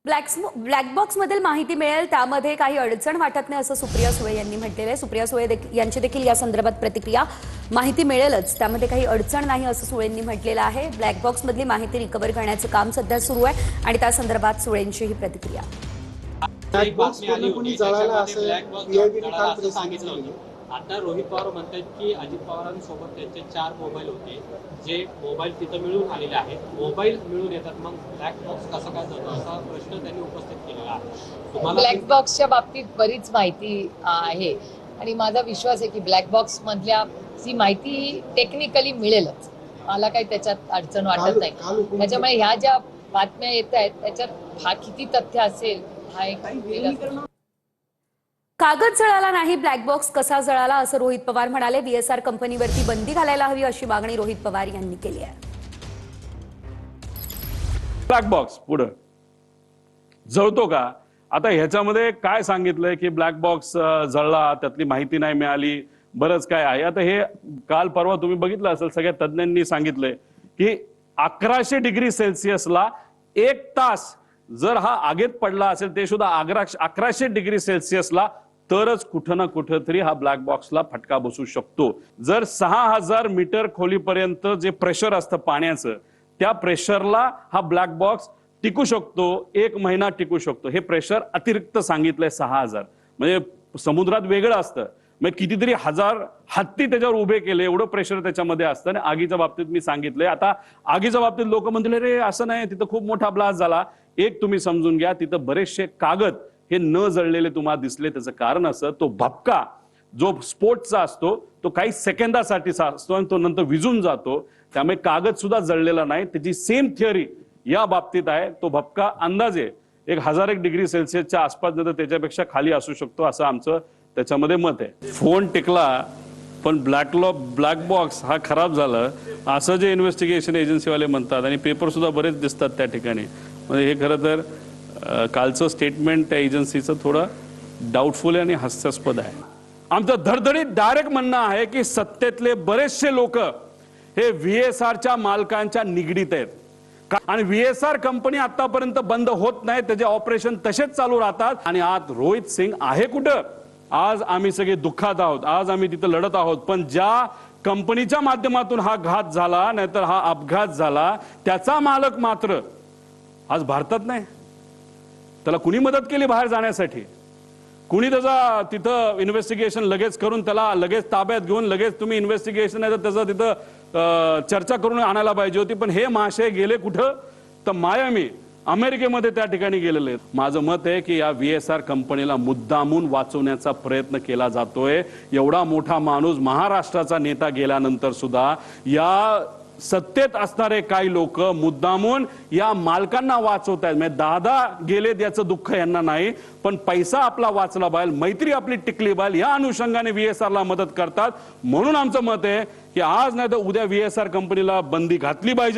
Black box मधील माहिती मिळेल त्यामध्ये काही अडचण वाटत नाही असं सुप्रिया सुळे यांनी म्हटलेलं आहे। सुप्रिया सुळे यांची देखील या संदर्भात प्रतिक्रिया, माहिती मिळेलच त्यामध्ये काही अडचण नाही असं सुळेंनी म्हटलेलं आहे। ब्लॅक बॉक्स मधली माहिती रिकव्हर करण्याचं काम सध्या सुरू आहे आणि त्या संदर्भात सुळेंची ही प्रतिक्रिया। ब्लॅक बॉक्स कोणी जळाला असं पीआयबीने काल प्रेस सांगितलं। आता रोहित पवार म्हणतात की अजित पवारांसोबत त्यांचे 4 मोबाईल होते, जे मोबाईल तिथं मिळून आलेले आहेत। मोबाईल मिळून येतात, मग ब्लॅक बॉक्स कसा काय जातो असा प्रश्न त्यांनी उपस्थित केलेला आहे। ब्लॅक बॉक्सच्या बाबतीत बरीच माहिती आहे आणि माझा विश्वास आहे की ब्लॅक बॉक्स मधल्या ही माहिती टेक्निकली मिळेलच, मला काही त्याच्यात अडचण वाटत नाही। त्याच्यामुळे ह्या ज्या बातम्या येत आहेत त्याच्यात हा किती तथ्य असेल हा एक कागद जळाला नाही, ब्लॅक बॉक्स कसा जळाला असं रोहित पवार म्हणाले। VSR कंपनीवरती बंदी घालायला हवी अशी मागणी रोहित पवार यांनी केली आहे। ब्लॅक बॉक्स पुढे जळतो का? आता ह्याच्यामध्ये काय सांगितलंय की ब्लॅक बॉक्स जळला, त्यातली माहिती नाही मिळाली, बरंच काय आहे। आता हे काल परवा तुम्ही बघितलं असेल, सगळ्या तज्ञांनी सांगितलंय की 1100 डिग्री सेल्सिअसला 1 तास जर हा आगीत पडला असेल, ते सुद्धा 1100 डिग्री सेल्सिअसला, तरच कुठं ना कुठं तरी हा ब्लॅक बॉक्सला फटका बसू शकतो। जर 6000 मीटर खोलीपर्यंत जे प्रेशर असतं पाण्याचं, त्या प्रेशरला हा ब्लॅक बॉक्स टिकू शकतो, 1 महिना टिकू शकतो। हे प्रेशर अतिरिक्त सांगितलंय 6000, म्हणजे समुद्रात वेगळं असतं, मग कितीतरी हजार हत्ती त्याच्यावर उभे केले, एवढं प्रेशर त्याच्यामध्ये असतं। आणि आगीच्या बाबतीत मी सांगितलंय, आता आगीच्या बाबतीत लोक म्हणतील रे असं नाही, तिथं खूप मोठा ब्लास्ट झाला। एक तुम्ही समजून घ्या, तिथं बरेचसे कागद हे न जळलेले तुम्हाला दिसले। त्याचं कारण असं, तो भपका जो स्फोटचा असतो तो काही सेकंदासाठी असतो आणि तो नंतर विझून जातो, त्यामुळे कागद सुद्धा जळलेला नाही। त्याची सेम थिअरी या बाबतीत आहे। तो भपका अंदाजे 1001 डिग्री सेल्सिअसच्या आसपास, नाही तर त्याच्यापेक्षा खाली असू शकतो, असं आमचं त्याच्यामध्ये मत आहे। फोन टिकला पण ब्लॅक बॉक्स हा खराब झाला असं जे इन्व्हेस्टिगेशन एजन्सीवाले म्हणतात, आणि पेपर सुद्धा बरेच दिसतात त्या ठिकाणी। म्हणजे हे खरं तर कालचं स्टेटमेंट त्या एजन्सीचं थोडं डाऊटफुल आहे आणि हास्यास्पद आहे। आमचं धडधडीत डायरेक्ट म्हणणं आहे की सत्तेतले बरेचसे लोक हे VSRच्या मालकांच्या निगडीत आहेत आणि VSR कंपनी आतापर्यंत बंद होत नाही, त्याचे ऑपरेशन तसेच चालू राहतात। आणि आज रोहित सिंग आहे कुठं? आज आम्ही सगळे दुःखात आहोत, आज आम्ही तिथं लढत आहोत, पण ज्या कंपनीच्या माध्यमातून हा घात झाला, नाहीतर हा अपघात झाला, त्याचा मालक मात्र आज भारतात नाही। त्याला कुणी मदत केली बाहेर जाण्यासाठी? कुणी त्याचा तिथं इन्व्हेस्टिगेशन लगेच करून त्याला लगेच ताब्यात घेऊन लगेच तुम्ही इन्व्हेस्टिगेशन आहे तर त्याचं तिथं चर्चा करून आणायला पाहिजे होती। पण हे महाशय गेले कुठं? तर मायामी, अमेरिकेमध्ये त्या ठिकाणी गेलेले आहेत। माझं मत आहे की या VSR कंपनीला मुद्दामून वाचवण्याचा प्रयत्न केला जातोय। एवढा मोठा माणूस, महाराष्ट्राचा नेता गेल्यानंतर सुद्धा या सत्तेत असणारे काही लोक मुद्दामून या मालकांना वाचवत आहेत। म्हणजे दादा गेले याचं दुःख यांना नाही, पण पैसा आपला वाचला पाहिजे, मैत्री आपली टिकली पाहिजे, या अनुषंगाने VSRला मदत करतात। म्हणून आमचं मत आहे की आज नाही तर उद्या VSR कंपनीला बंदी घातली पाहिजे।